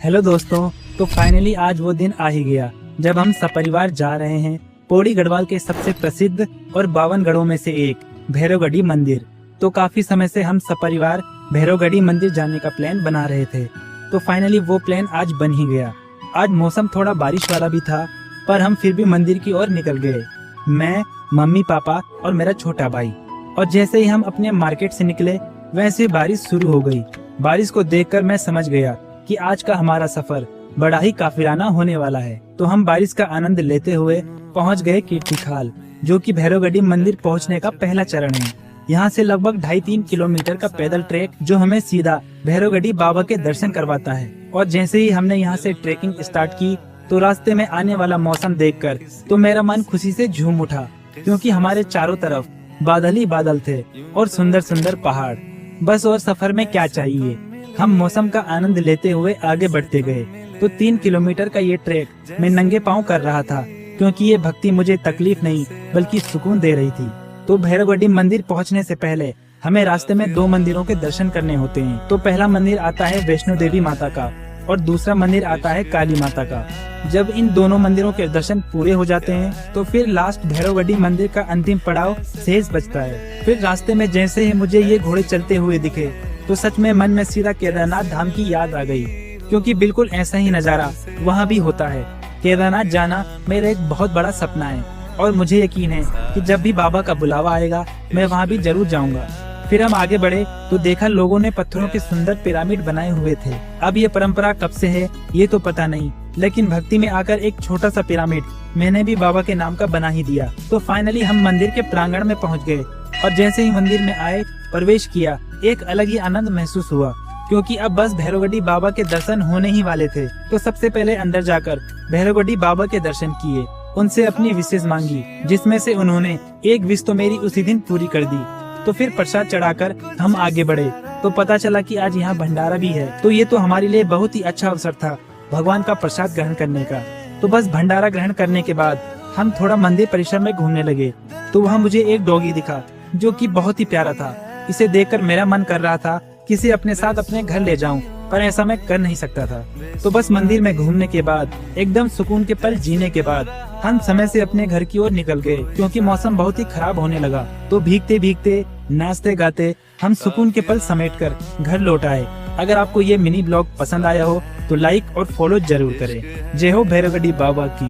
Hello दोस्तों। तो finally आज वो दिन आ ही गया जब हम सपरिवार जा रहे हैं पौड़ी गढ़वाल के सबसे प्रसिद्ध और 52 गढ़ों में से एक भैरवगढ़ी मंदिर। तो काफी समय से हम सपरिवार भैरवगढ़ी मंदिर जाने का प्लान बना रहे थे। तो फाइनली वो प्लान आज बन ही गया। आज मौसम थोड़ा बारिश वाला भी था, पर हम फिर भी मंदिर की ओर निकल गए। मैं, मम्मी, पापा और मेरा छोटा भाई। और जैसे ही हम अपने मार्केट से निकले वैसे बारिश शुरू हो गई। बारिश को देखकर मैं समझ गया कि आज का हमारा सफर बड़ा ही काफिलाना होने वाला है। तो हम बारिश का आनंद लेते हुए पहुंच गए कीर्तिखाल, जो कि भैरवगढ़ी मंदिर पहुंचने का पहला चरण है। यहाँ से लगभग 2.5-3 किलोमीटर का पैदल ट्रैक जो हमें सीधा भैरवगढ़ी बाबा के दर्शन करवाता है। और जैसे ही हमने यहाँ से ट्रैकिंग स्टार्ट की तो रास्ते में आने वाला मौसम देखकर तो मेरा मन खुशी से झूम उठा, क्योंकि हमारे चारों तरफ बादल ही बादल थे और सुंदर सुंदर पहाड़। बस और सफर में क्या चाहिए। हम मौसम का आनंद लेते हुए आगे बढ़ते गए। तो 3 किलोमीटर का ये ट्रैक मैं नंगे पांव कर रहा था, क्योंकि ये भक्ति मुझे तकलीफ नहीं बल्कि सुकून दे रही थी। तो भैरवगढ़ी मंदिर पहुंचने से पहले हमें रास्ते में 2 मंदिरों के दर्शन करने होते हैं। तो पहला मंदिर आता है वैष्णो देवी माता का और दूसरा मंदिर आता है काली माता का। जब इन दोनों मंदिरों के दर्शन पूरे हो जाते हैं तो फिर लास्ट भैरवगढ़ी मंदिर का अंतिम पड़ाव शेष बचता है। फिर रास्ते में जैसे ही मुझे ये घोड़े चलते हुए दिखे तो सच में मन में सीधा केदारनाथ धाम की याद आ गई, क्योंकि बिल्कुल ऐसा ही नजारा वहाँ भी होता है। केदारनाथ जाना मेरा एक बहुत बड़ा सपना है और मुझे यकीन है कि जब भी बाबा का बुलावा आएगा मैं वहाँ भी जरूर जाऊंगा। फिर हम आगे बढ़े तो देखा लोगों ने पत्थरों के सुंदर पिरामिड बनाए हुए थे। अब ये परंपरा कब से है ये तो पता नहीं, लेकिन भक्ति में आकर एक छोटा सा पिरामिड मैंने भी बाबा के नाम का बना ही दिया। तो फाइनली हम मंदिर के प्रांगण में पहुंच गए और जैसे ही मंदिर में आए, प्रवेश किया, एक अलग ही आनंद महसूस हुआ, क्योंकि अब बस भैरवगढ़ी बाबा के दर्शन होने ही वाले थे। तो सबसे पहले अंदर जाकर भैरवगढ़ी बाबा के दर्शन किए, उनसे अपनी विशेष मांगी, जिसमें से उन्होंने एक विश तो मेरी उसी दिन पूरी कर दी। तो फिर प्रसाद चढ़ाकर हम आगे बढ़े तो पता चला कि आज यहाँ भंडारा भी है। तो ये तो हमारे लिए बहुत ही अच्छा अवसर था भगवान का प्रसाद ग्रहण करने का। तो बस भंडारा ग्रहण करने के बाद हम थोड़ा मंदिर परिसर में घूमने लगे। तो वहाँ मुझे एक डॉगी दिखा जो कि बहुत ही प्यारा था। इसे देखकर मेरा मन कर रहा था कि इसे अपने साथ अपने घर ले जाऊं, पर ऐसा मैं कर नहीं सकता था। तो बस मंदिर में घूमने के बाद एकदम सुकून के पल जीने के बाद हम समय से अपने घर की ओर निकल गए, क्योंकि मौसम बहुत ही खराब होने लगा। तो भीगते भीगते नाचते गाते हम सुकून के पल समेटकर घर लौट आए। अगर आपको ये मिनी ब्लॉग पसंद आया हो तो लाइक और फॉलो जरूर करें। जय हो भैरवगढ़ी बाबा की।